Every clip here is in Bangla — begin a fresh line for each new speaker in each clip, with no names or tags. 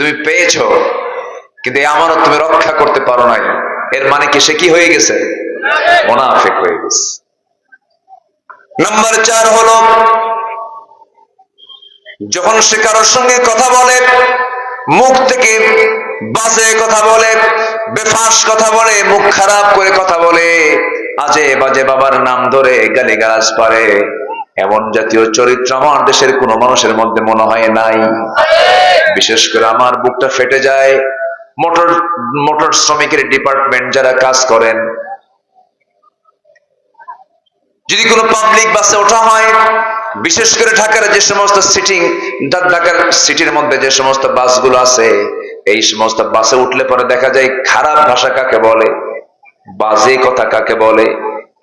তুমি পেয়েছো, কিন্তু এই আমানত তুমি রক্ষা করতে পারো নাই, এর মানে কি সে কি হয়ে গেছে? মুনাফিক হয়ে গেছে। নাম্বার 4 হলো যখন সে কারোর সঙ্গে কথা বলে, মুখ থেকে বাজে কথা বলে, বেফাস কথা বলে, মুখ খারাপ করে কথা বলে, আজে বাজে বাবার নাম ধরে গালিগালাজ পারে, এমন জাতীয় চরিত্র আমার দেশের কোন মানুষের মধ্যে মনে হয় নাই। বিশেষ করে আমার বুকটা ফেটে যায় মোটর শ্রমিকের ডিপার্টমেন্ট যারা কাজ করেন, যদি কোনো পাবলিক বাসে ওঠা হয়, বিশেষ করে ঢাকার যে সমস্ত ঢাকার সিটির মধ্যে যে সমস্ত বাসগুলো আছে, এই সমস্ত বাসে উঠলে পরে দেখা যায় খারাপ ভাষা কাকে বলে, বাজে কথা কাকে বলে।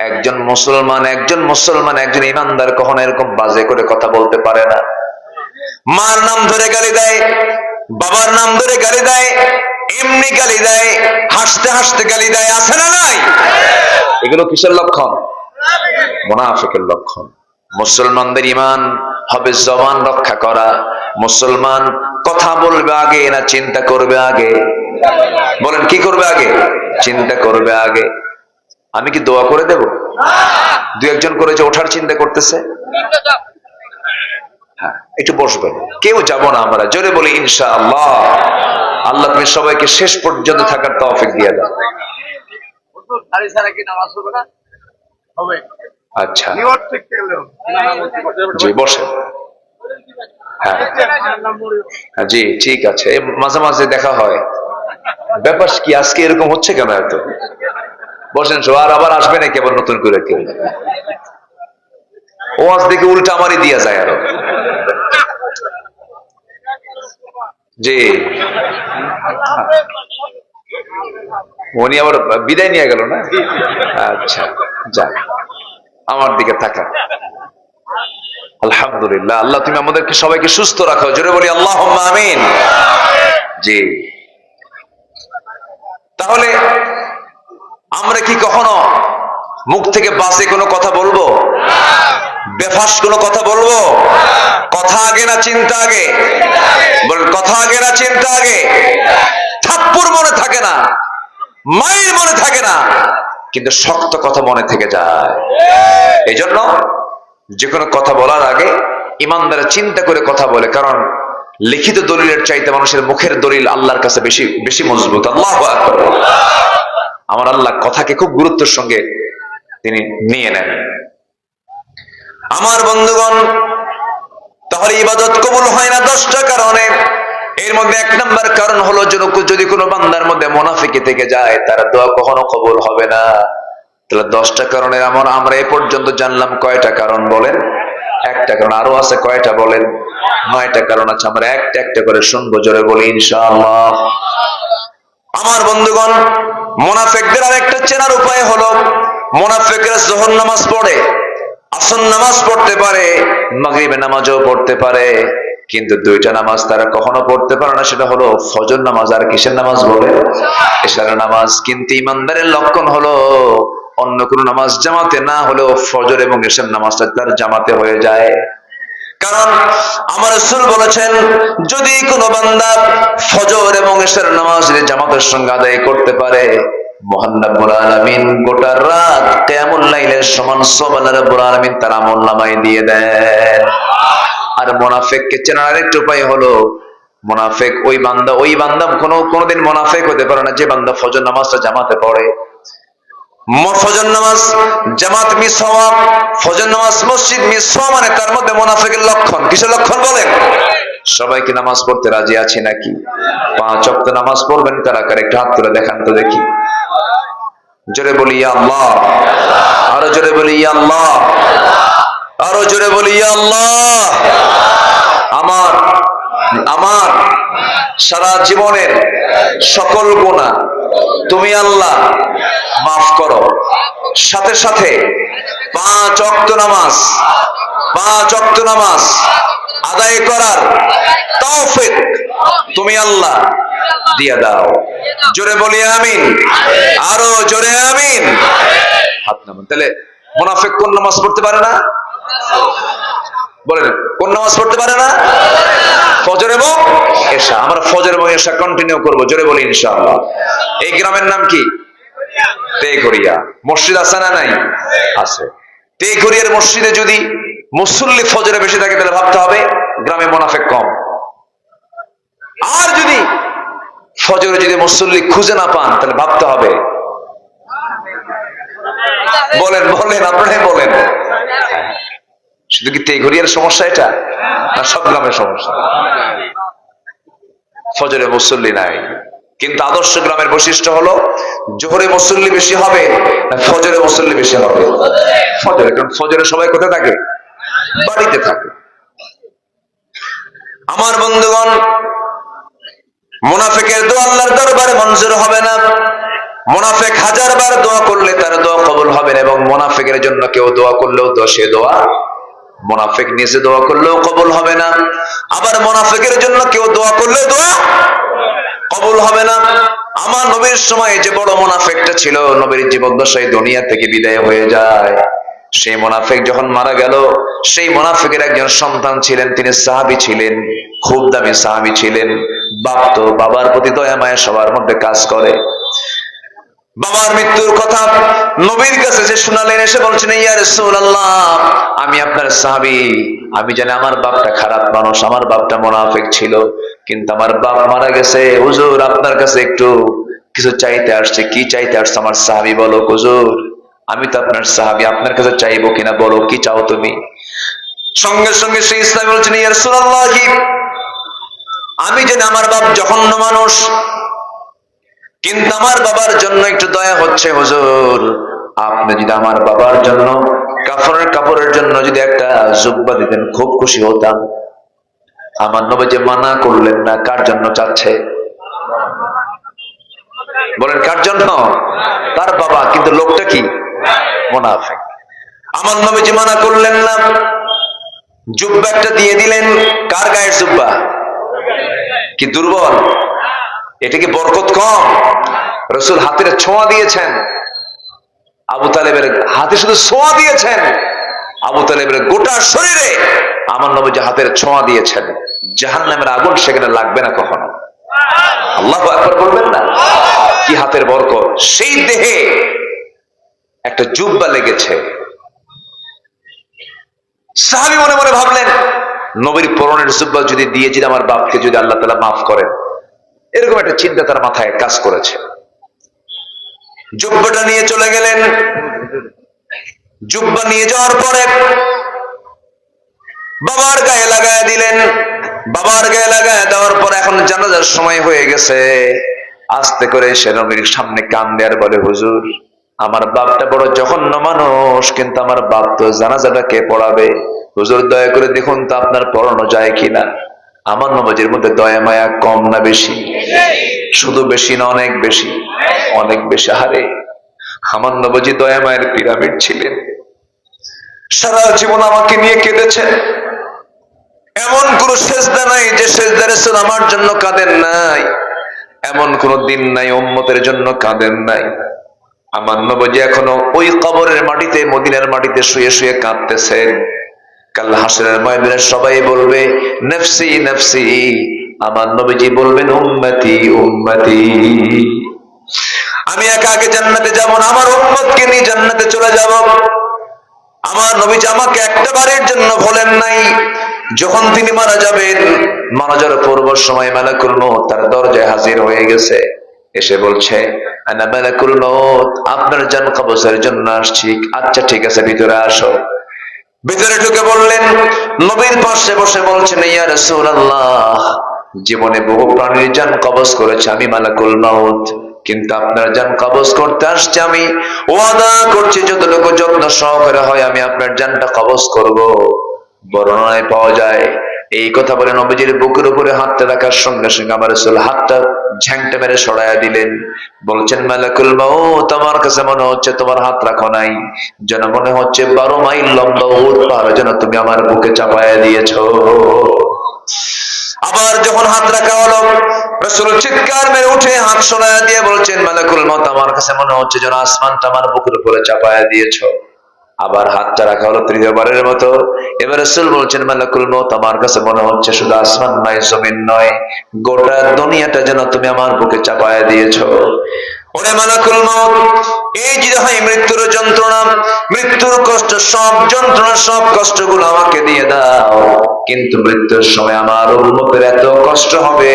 একজন মুসলমান একজন ইমানদার কখনো এরকম বাজে করে কথা বলতে পারে না। মার নাম ধরে গালি দেয়, বাবার নাম ধরে গালি দেয়, এমনি গালি দেয়, হাসতে হাসতে গালি দেয়, আছে না নাই? এগুলো কিসের লক্ষণ? মুনাফিকের লক্ষণ। মুসলমানদের ঈমান হবে জবান রক্ষা করা। মুসলমান কথা বলবে আগে না চিন্তা করবে আগে? বলেন কি করবে আগে? চিন্তা করবে আগে। আমি কি দোয়া করে দেব? দু একজন করে যে ওঠার চিন্তা করতেছে, হ্যাঁ একটু বসবেন, কেউ যাব না আমরা, জোরে বলি ইনশাআল্লাহ। আল্লাহ তুমি সবাইকে শেষ পর্যন্ত থাকার তৌফিক দিয়ে দাও। আচ্ছা জি বসেন। হ্যাঁ জি ঠিক আছে, মাঝে মাঝে দেখা হয়। ব্যাপার কি আজকে এরকম হচ্ছে কেন এত? বসেন, আর আবার আসবে নাকি আবার নতুন করে কেউ? ওয়াজ দেখে উল্টা আমারই দিয়া যায় আরো। জি উনি আবার বিদায় নিয়ে গেল না? আচ্ছা যাক, আমার দিকে তাকা। আলহামদুলিল্লাহ, আল্লাহ তুমি আমাদেরকে সবাইকে সুস্থ রাখো, জোরে বলি আল্লাহুম্মা আমিন। জি তাহলে আমরা কি কখনো মুখ থেকে বাজে কোনো কথা বলবো? বেফাস কোনো কথা বলবো? কথা আগে না চিন্তা আগে? বলেন কথা আগে না চিন্তা আগে? থাপ্পড় মনে থাকে না, মায়ের মনে থাকে না, কিন্তু শক্ত কথা মনে থেকে যায়। এই জন্য যে কোনো কথা বলার আগে ইমানদার চিন্তা করে কথা বলে, কারণ লিখিত দলিলের চাইতে মানুষের মুখের দলিল আল্লাহর কাছে বেশি বেশি মজবুত। আল্লাহু আকবার। আমার আল্লাহ কথাকে খুব গুরুত্বের সঙ্গে তিনি নিয়ে নেন। আমার বন্ধুগণ, তাহলে ইবাদত কবুল হয় না 10টা কারণে। এর মধ্যে 1 নম্বর কারণ হলো যদি কোনো বান্দার মধ্যে মুনাফিকি থেকে যায়, তার দোয়া কখনো কবুল হবে না। তাহলে 10টা কারণের আমরা এ পর্যন্ত জানলাম কয়টা কারণ বলেন? 1টা কারণ। আরো আছে কয়টা বলেন? 9টা কারণ আছে। আমরা একটা একটা করে শুনবো, জোরে বলি ইনশাআল্লাহ। আমার বন্ধুগণ, মুনাফিকদের আরেকটা চেনার উপায় হলো, মুনাফিকরা যোহর নামাজ পড়ে, আসর নামাজ পড়তে পারে, মাগরিবের নামাজও পড়তে পারে, কিন্তু 2টা নামাজ তারা কখনো পড়তে পারে না। সেটা হলো ফজর নামাজ আর কিসের নামাজ বলে? এশারের নামাজ। কিন্তু ইমানদারের লক্ষণ হলো অন্য কোন নামাজ জামাতে না হলেও ফজর এবং এশার নামাজটা তার জামাতে হয়ে যায়। কারণ আমার রাসূল বলেছেন, যদি কোনো বান্দা ফজর এবং এশার নামাজ জামাতের সঙ্গে আদায় করতে পারে, মহান রব্বুল আলামিন গোটা রাত কিয়ামুল লাইলের সমান সওয়াব আল্লাহ রব্বুল আলামিন তার আমলনামায় দিয়ে দেন। আর মুনাফিককে চেনার আরেকটা উপায় হলো, মুনাফিক ওই বান্দা কোনোদিন মুনাফিক হতে পারে না যে বান্দা ফজর নামাজটা জামাতে পড়ে। ফজর নামাজ জামাত মিস হওয়া, ফজর নামাজ মসজিদ মিস হওয়া মানে তার মধ্যে মুনাফিকের লক্ষণ। কিসের লক্ষণ বলেন? সবাইকে নামাজ পড়তে রাজি আছি নাকি? 5 ওয়াক্ত নামাজ পড়বেন কারা কারা? একটু হাত তুলে দেখান তো দেখি। জোরে বলি ইয়া আল্লাহ। আরো জোরে বলি ইয়া আল্লাহ। আরো জোরে বলি ইয়া আল্লাহ। আমার সারা জীবনের সকল গুনাহ তুমি আল্লাহ মাফ করো, সাথে সাথে 5 ওয়াক্ত নামাজ আদায় করার তৌফিক তুমি আল্লাহ দিয়ে দাও। জোরে বলি আমিন। আরো জোরে আমিন। হাত নামান। তাহলে মুনাফিক কোন নামাজ পড়তে পারে না? বলেন কোন নামাজ পড়তে পারে না? ফজর এবং এশা। আমরা ফজর এবং এশা কন্টিনিউ করব, জোরে বলি ইনশাআল্লাহ। এই গ্রামের নাম কি? তেঘরিয়া। মসজিদ আছে না নাই? আছে। তেঘরিয়ার মসজিদে যদি মুসল্লি ফজরে বেশি থাকে তাহলে ভাবতে হবে গ্রামে মুনাফিক কম। আর যদি ফজরে যদি মুসল্লি খুঁজে না পান তাহলে ভাবতে হবে, বলেন বলেন আপনারাই বলেন, শুধু কি তেঘরিয়ার সমস্যা এটা না সব গ্রামের সমস্যা? ফজরে মুসল্লি নাই, কিন্তু আদর্শ গ্রামের বৈশিষ্ট্য হলো জোহরে মুসল্লি বেশি হবে না ফজরে মুসল্লি বেশি হবে? ফজরে। কারণ ফজরে সবাই কোথায় থাকে? বাড়িতে থাকে। আমার বন্ধুগণ, মুনাফিকের দোয়া আল্লাহর দরবারে মঞ্জুর হবে না। মুনাফিক হাজারবার দোয়া করলে তার দোয়া কবুল হবে না, এবং মুনাফিকের জন্য কেউ দোয়া করলেও সে দোয়া, মুনাফিক নিজে দোয়া করলেও কবুল হবে না। আবার মুনাফিকের জন্য কেউ দোয়া করলে দোয়া কবুল হবে না। আমার নবীর সময় যে বড় মুনাফিকটা ছিল, নবীর জীবদ্দশায় দুনিয়া থেকে বিদায় হয়ে যায়। সেই মুনাফিক যখন মারা গেল, সেই মুনাফিকের একজন সন্তান ছিলেন, তিনি সাহাবী ছিলেন, খুব দামি সাহাবী ছিলেন। বাপ তো বাবার প্রতি দয়া মায়া সবার মধ্যে কাজ করে। বাবার মৃত্যুর কথা নবীর কাছে যে শুনালেন, এসে বলছেন, ইয়া রাসূলুল্লাহ, আমি আপনার সাহাবী, আমি জানি আমার বাপটা খারাপ মানুষ, আমার বাপটা মুনাফিক ছিল, কিন্তু আমার বাপ মারা গেছে, হুজুর আপনার কাছে একটু কিছু চাইতে আসছে। কি চাইতে আসছে? আমার সাহাবী বলো হুজুর, আমি তো আপনার সাহাবী, আপনার কাছে চাইবো কিনা বলো, কি চাও তুমি? সঙ্গে সঙ্গে সেই ইসলাম বলছেন, ইয়া রাসূলুল্লাহ, আমি জানি আমার বাপ জঘন্য মানুষ, কিন্তু আমার বাবার জন্য একটু দয়া হচ্ছে হুজুর, আপনি যদি আমার বাবার জন্য কাপড়ের জন্য যদি একটা জুব্বা দিতেন খুব খুশি হতাম। আমার নবী যে মানা করলেন না, কার জন্য চাচ্ছে? বলেন কার জন্য? তার বাবা, কিন্তু লোকটা কি? মুনাফিক। আমার নবী যে মানা করলেন না, জুব্বা একটা দিয়ে দিলেন। কার গায়ের জুব্বা? কি দুর্বল? এটা কি বরকত কম? রাসূল হাতের ছোঁয়া দিয়েছেন, আবু তালেবের হাতে শুধু ছোঁয়া দিয়েছেন, আবু তালেবের গোটা শরীরে আমার নবী যে হাতের ছোঁয়া দিয়েছেন, জাহান্নামের আগুন সেখানে লাগবে না কখনো। আল্লাহু আকবার বলবেন না? কি হাতের বরকত! সেই দেহে একটা জুব্বা লেগেছে। সাহাবী মনে মনে ভাবলেন, নবীর পরনের জুব্বা যদি দিয়ে যদি আমার বাপকে যদি আল্লাহ তাআলা মাফ করেন, এরকম একটা চিন্তা তার মাথায় কাজ করেছে। জুব্বাটা নিয়ে চলে গেলেন। জুব্বা নিয়ে যাওয়ার পরে বাবার গায়ে লাগায় দিলেন। বাবার গায়ে লাগায় দেওয়ার পর এখন জানাজার সময় হয়ে গেছে। আস্তে করে সে নবীর সামনে কান্দে আর বলে, হুজুর আমার বাপটা বড় জঘন্য মানুষ, কিন্তু আমার বাপ তো জানাজাটা কে পড়াবে? হুজুর দয়া করে দেখুন তো আপনার পড়ানো যায় কিনা। আমার নবীর মধ্যে দয়া মায়া কম না বেশি? শুধু বেশি না অনেক বেশি? অনেক বেশি। হারে আমার নবী দয়া মায়ের পিরামিড ছিলেন। সারা জীবন আমাকে নিয়ে কেঁদেছেন। এমন কোন সেজদা নাই যে সেজদা রাসূল আমার জন্য কাঁদেন নাই, এমন কোন দিন নাই উম্মতের জন্য কাঁদেন নাই। আমার নবী এখনো ওই কবরের মাটিতে, মদিনার মাটিতে শুয়ে শুয়ে কাঁদতেছেন। কাল হাসরের ময়দানে সবাই বলবে নফসি নফসি, আমার নবীজি বলবেন উম্মতি উম্মতি। আমি একা আগে জান্নাতে যাব না, আমার উম্মতকে নিয়ে জান্নাতে চলে যাব। আমার নবীজি আমাকে একটা বারের জন্য বলেন নাই, যখন তিনি মারা যাবেন, মারা যাওয়ার পূর্ব সময় মালাকুল মউত তার দরজায় হাজির হয়ে গেছে, এসে বলছে আনা মালাকুল মউত, আপনার জান কবজের জন্য আসছি। আচ্ছা ঠিক আছে, ভিতরে আসো। ভিতরে ঢুকে বললেন, নবীর পাশে বসে বলছেন, ইয়া রাসূলুল্লাহ, জীবনে বহু প্রাণীর জান কবজ করেছে আমি মালাকুল মউত, কিন্তু আপনার জান কবজ করতে আসছে। আমি ওয়াদা করছি যতটুকু যত্ন সহকারে হয় আমি আপনার জানটা কবজ করব। বর্ণনায় পাওয়া যায় এই কথা বলে নবীজির বুকের উপরে হাতটা রাখার সঙ্গে সঙ্গে আমার রাসূল হাতটা ঝ্যাংটা মেরে সরাইয়া দিলেন। বলছেন, মালাকুল মউত, আমার কাছে মনে হচ্ছে তোমার হাত রাখো নাই, যেন মনে হচ্ছে 12 মাইল লম্বা উট পাহাড় যেন তুমি আমার বুকে চাপায়া দিয়েছো। আবার যখন হাত রাখা হলো, রাসূল চিৎকার মেরে উঠে হাত সরাইয়া দিয়ে বলছেন, মালাকুল মউত, আমার কাছে মনে হচ্ছে যেন আসমানটা আমার বুকের উপরে চাপায়া দিয়েছো। আবার হাতটা রাখা হলো তৃতীয়বারের মতো। এবার রাসূল বলছেন মালাকুল মউত, আমার কাছে মনে হচ্ছে শুধু আসমান নয়, জমিন নয়, গোটা দুনিয়াটা যেন তুমি আমার বুকে চাপায়া দিয়েছো। ওরে মালাকুল মউত, এই যে হয় মৃত্যুর যন্ত্রণা, মৃত্যুর কষ্ট, সব যন্ত্রণা, সব কষ্টগুলো আমাকে দিয়ে দাও, কিন্তু মৃত্যুর সময় আমার উম্মতের এত কষ্ট হবে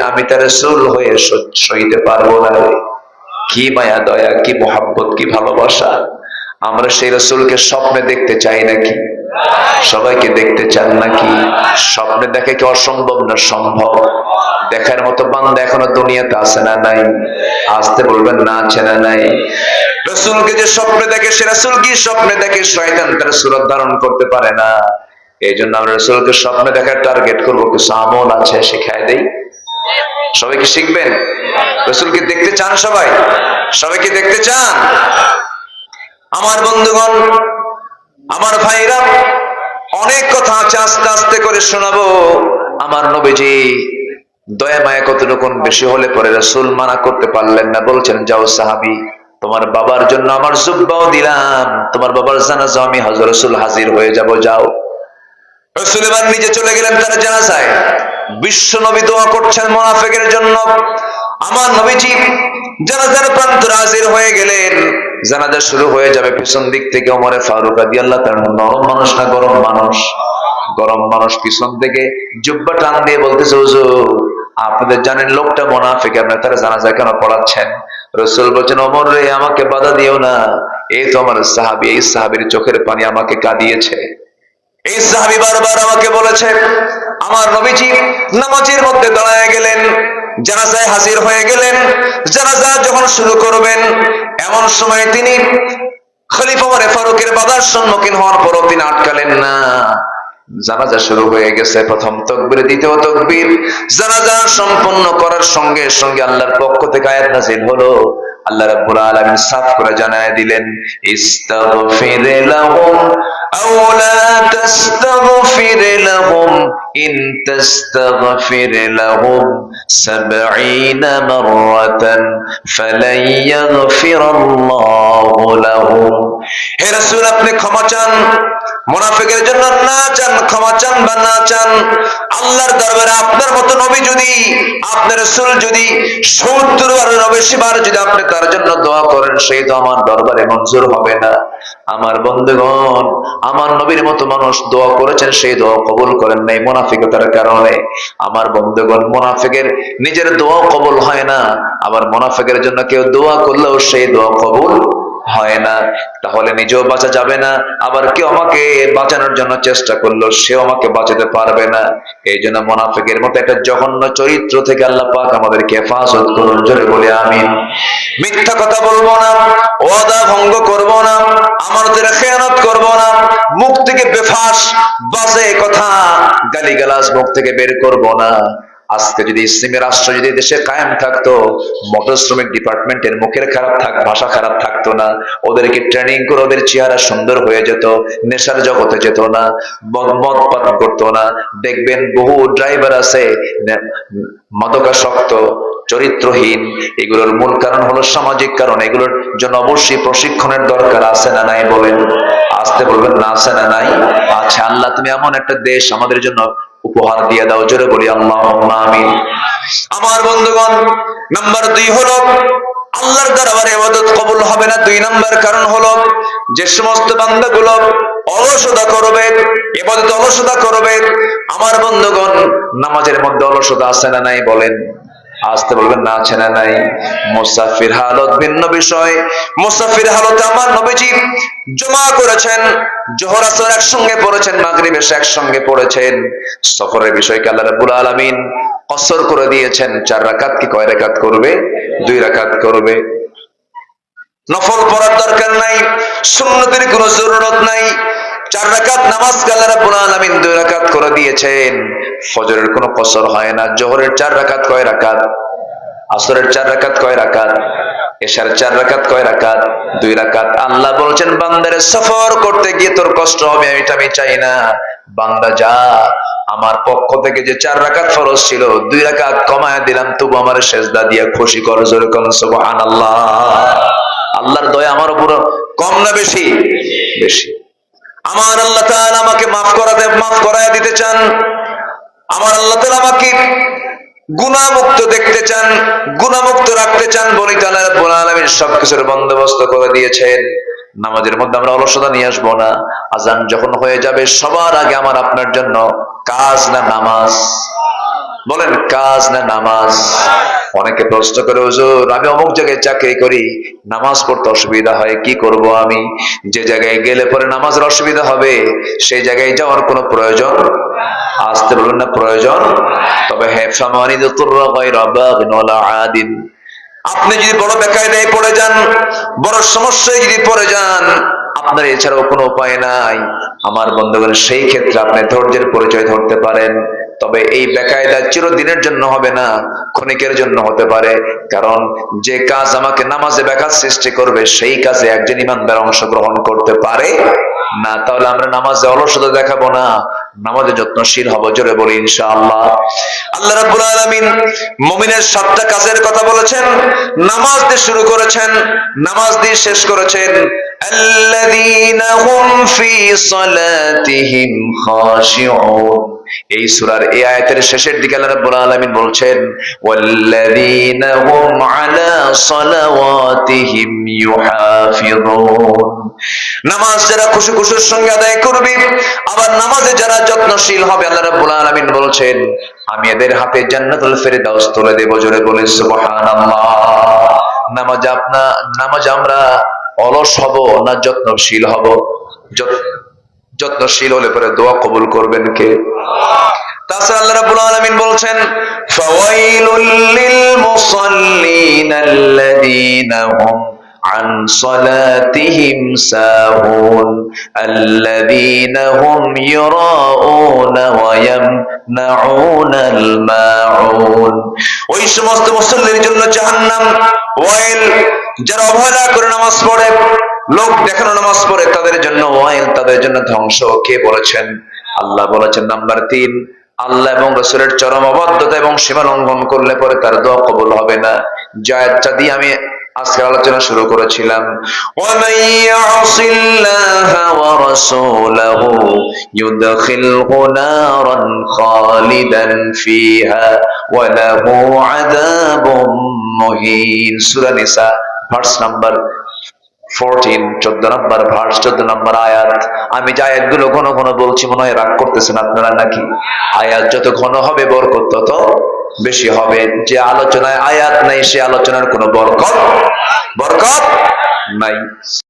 আমি তার রাসূল হয়ে সইতে পারবো না। কি মায়া দয়া, কি মোহাব্বত, কি ভালোবাসা! আমরা সেই রাসূলকে স্বপ্নে দেখতে চাই নাকি? সবাইকে দেখতে চান নাকি? স্বপ্নে দেখে কি অসম্ভব না সম্ভব? দেখার মতো বান্দা এখনো দুনিয়াতে আছে না নাই? আসতে বলবেন না, আছে না নাই? রাসূলকে যে স্বপ্নে দেখে, সে রাসূল কি স্বপ্নে দেখে? শয়তান তার সূরত ধারণ করতে পারে না। এই জন্য আমরা রাসূলকে স্বপ্নে দেখার টার্গেট করবো, কিছু আমল আছে শিখায় দেই। সবাই কি শিখবেন? রাসূলকে দেখতে চান সবাই? সবাই কি দেখতে চান? আমার বন্ধুগণ, আমার ভাইরা, অনেক কথা আছে, আস্তে আস্তে করে শোনাবো। আমার নবীজি দয়া মায়া কতটুকুন বেশি হলে পরে রাসূল মানা করতে পারলেন না, বলছেন যাও সাহাবী, তোমার বাবার জন্য আমার জুব্বাও দিলাম, তোমার বাবার জানাজা আমি হযরত রাসূল হাজির হয়ে যাব, যাও। রাসূল এবার নিজে চলে গেলেন তার জানাজায়। বিশ্ব নবী দোয়া করছেন মুনাফিকের জন্য। আমার নবীজি জানাজার প্রান্তরে হাজির হয়ে গেলেন। জানাজা শুরু হয়ে যাবে, পিছন দিক থেকে ওমরে ফারুক রাদিয়াল্লাহু তাআলা, নরম মানুষ না গরম মানুষ? গরম মানুষ পিছন থেকে জুব্বা টান দিয়ে বলতেছে, হুজুর আপনাদের জানেন লোকটা মুনাফিক, আপনারা তার জানাজা কেন পড়াচ্ছেন? রাসূল বলেন, ওমর রে, আমাকে বাধা দিও না, এই তো আমার সাহাবী, এই সাহাবীর চোখের পানি আমাকে কাঁদিয়েছে। এই সাহাবী বারবার আমাকে বলেছে। আমার নবীজি নামাজের মধ্যে দাঁড়ায় গেলেন, জানাজায় হাজির হয়ে গেলেন। জানাজা যখন শুরু করবেন, এমন সময় তিনি খলিফা ওমর ফারুকের বাধার সম্মুখীন হওয়ার পরও তিনি আটকালেন না। জানাজা শুরু হয়ে গেছে, প্রথম তাকবীর, দ্বিতীয় তাকবীর, জানাজা সম্পন্ন করার সঙ্গে সঙ্গে আল্লাহর পক্ষ থেকে আয়াত নাযিল হলো। আল্লাহ রাব্বুল আলামিন সাফ করে জানায় দিলেন, ইস্তাগফির লাহুম আও লা তাস্তাগফির লাহুম ইন তাস্তাগফির লাহুম ৭০ মাররাতান ফালান ইয়াগফিরাল্লাহু লাহুম। হে রাসূল, আপনি ক্ষমা চান মুনাফিকের জন্য, না চান ক্ষমা চান বা না চান, আল্লাহর দরবারে আপনার মতো নবী যদি, আপনার রাসূল যদি ৭০ বারেরও বেশি বার যদি আপনি তার জন্য দোয়া করেন, সেই তো আমার দরবারে মঞ্জুর হবে না। আমার বন্ধুগণ, আমার নবীর মতো মানুষ দোয়া করেছেন, সেই দোয়া কবুল করেন নাই মুনাফিকতার কারণে। আমার বন্ধুগণ, মুনাফিকের নিজের দোয়া কবুল হয় না, আবার মুনাফিকের জন্য কেউ দোয়া করলেও সেই দোয়া কবুল হয় না। তাহলে নিজেও বাঁচা যাবে না, আবার কেউ আমাকে বাঁচানোর জন্য চেষ্টা করলো, সেও আমাকে বাঁচাতে পারবে না। এই জন্য মুনাফিকের মতো একটা জঘন্য চরিত্র থেকে আল্লাহ পাক আমাদেরকে হেফাজত করুন, জোরে বলে আমিন। মিথ্যা কথা বলবো না, ওয়াদা ভঙ্গ করব না, আমানতের খেয়ানত করব না, মুখ থেকে বেফাস বাজে কথা, গালিগালাজ মুখ থেকে বের করব না। আজকে যদি ইসলামী রাষ্ট্র যদি দেশে কায়েম থাকতো, মোটর শ্রমিক ডিপার্টমেন্টের মুখের খারাপ ভাষা খারাপ থাকতো না, ওদেরকে ট্রেনিং করে ওদের চেহারা সুন্দর হয়ে যেত, নেশার জগতে যেত না, মদ পান করতো না। দেখবেন বহু ড্রাইভার আছে মাদকাসক্ত, চরিত্রহীন। এগুলোর মূল কারণ হলো সামাজিক কারণ। এগুলোর জন্য অবশ্যই প্রশিক্ষণের দরকার আছে না নাই? বলেন, আসতে বলবেন না, আছে না নাই? আচ্ছা, আল্লাহ তুমি এমন একটা দেশ আমাদের জন্য উপহার দিয়ে দাও, জোরে বলি আল্লাহুম্মা আমিন। আমার বন্ধুগণ, নাম্বার 2 হলো আল্লাহর দরবারে ইবাদত কবুল হবে না। 2 নাম্বার কারণ হলো যে সমস্ত বান্দাগুলো অলসতা করবে, ইবাদতে অলসতা করবে। আমার বন্ধুগণ, নামাজের মধ্যে অলসতা আছে না নাই? বলেন, আসতে বলবেন না, আছে না নাই? মুসাফির হালত ভিন্ন বিষয়। মুসাফির হালতে আমার নবীজি জমা করেছেন, জোহর আসর একসঙ্গে পড়েছেন, মাগরিব এশা একসঙ্গে পড়েছেন। সফরের বিষয়কে আল্লাহ রাব্বুল আলামিন কসর করে দিয়েছেন। 4 রাকাত কি কয় রাকাত করবে? 2 রাকাত করবে। নফল পড়ার দরকার নাই, সুন্নতের কোনো জরুরত নাই। 4 রাকাত নামাজ আল্লাহ রাব্বুল আলামিন 2 রাকাত করে দিয়েছেন। ফজরের কোনো কসর হয় না। জোহরের 4 রাকাত কয় রাকাত? আসরের 4 রাকাত কয় রাকাত? এশার 4 রাকাত কয় রাকাত? 2 রাকাত। আল্লাহ বলেছেন, বান্দারে সফর করতে গিয়ে তোর কষ্ট হবে, আমি চাই না। বান্দা যা, আমার পক্ষ থেকে যে 4 রাকাত ফরজ ছিল 2 রাকাত কমায় দিলাম, তবু আমার সেজদা দিয়ে খুশি কর, জোরে কোন সুবহানাল্লাহ। আল্লাহর দয়া আমার উপর কম না বেশি? বেশি। আমার আল্লাহ তাআলা আমাকে মাফ করায় দিতে চান। আমার আল্লাহ তাআলা আমাকে গুনাহমুক্ত দেখতে চান, গুনাহমুক্ত রাখতে চান। বলি তাআলা রব্বুল আলামিন সবকিছুর বন্দোবস্ত করে দিয়েছেন। নামাজের মধ্যে আমরা অলসতা নিয়ে আসবো না। আজান যখন হয়ে যাবে সবার আগে আমার আপনার জন্য কাজ না নামাজ? বলেন, কাজ না নামাজ? অনেকে প্রশ্ন করে, হুজুর আমি অমুক জায়গায় চাকরি করি, নামাজ পড়তে অসুবিধা হয়, কি করব আমি? যে জায়গায় গেলে পরে নামাজের অসুবিধা হবে সেই জায়গায় যাওয়ার কোনো প্রয়োজন? আসতে বলুন না, প্রয়োজন। তবে হ্যাঁ, আপনি যদি বড় বেকায়দায় পড়ে যান, বড় সমস্যায় যদি পড়ে যান, আপনার এছাড়াও কোনো উপায় নাই, আমার বন্ধুগণ, সেই ক্ষেত্রে আপনি ধৈর্যের পরিচয় ধরতে পারেন। তবে এই বেকায়দা চিরদিনের জন্য হবে না, ক্ষণিকের জন্য হতে পারে। কারণ যে কাজ আমাকে নামাজে ব্যাঘাত সৃষ্টি করবে সেই কাজে একজন ইমানদার অংশগ্রহণ করতে পারে না। তাহলে আমরা নামাজে অলসতা দেখাবো না, নামাজে যত্নশীল হব। জোরে বলি ইনশাআল্লাহ। আল্লাহ রাব্বুল আলামিন মুমিনের 7টা কাজের কথা বলেছেন, নামাজ দিয়ে শুরু করেছেন, নামাজ দিয়ে শেষ করেছেন। আল্লাযীনা হুম ফি সালাতিহিম খাশিউন। এই সূরার এই আয়াতের শেষের দিকে আল্লাহ রাব্বুল আলামিন বলছেন, ওয়াল্লাযীনা হুম আলা সালাওয়াতিহিম ইউহাফিযুন। নামাজ যারা খুশুর সঙ্গে আদায় করবে, আবার নামাজে যারা যত্নশীল হবে, আল্লাহ রাব্বুল আলামিন বলছেন আমি এদের হাতে জান্নাতুল ফেরদাউস তুলে দেব। জোরে বলেন সুবহানাল্লাহ। নামাজ আমরা অলস হব না যত্নশীল হব? যত্নশীল হলে পরে দোয়া কবুল করবেন কে? তাছাড়া আল্লাহ রাব্বুল আলামিন বলছেন, ফাওয়াইলুল লিল মুসাল্লিন আল্লাযীনা হুম عن صلاتهم ساهون الذين هم يراءون ويمنعون الماعون। ওই সমস্ত মুসল্লির জন্য জাহান্নাম, ওয়াইল, যারা অবহেলা করে নামাজ পড়ে, লোক দেখানো নামাজ পড়ে, তাদের জন্য ওয়াইল, তাদের জন্য ধ্বংস। কে বলেছেন? আল্লাহ বলেছেন। নাম্বার 3, আল্লাহ এবং রাসূলের চরম অবাধ্যতা এবং সীমা লঙ্ঘন করলে পরে তার দোয়া কবুল হবে না। যে আয়াতটা দিয়ে আমি আজকে আলোচনা শুরু করেছিলাম, ওয়ামান ইয়াসিল্লাহা ওয়া রাসূলাহু ইউদখিলহু নারান খালিদান ফিহা ওয়া লাহু আযাবুম মুহিন। সূরা নিসা ভার্স নাম্বার 14, 14 নম্বর ভার্স, 14 নম্বর আয়াত। আমি যে আয়াতগুলো ঘন ঘন বলছি, মনে হয় রাগ করতেছেন আপনারা নাকি? আয়াত যত ঘন হবে বরকত তত বেশি হবে। যে আলোচনায় আয়াত নাই সে আলোচনার কোনো বরকত নাই।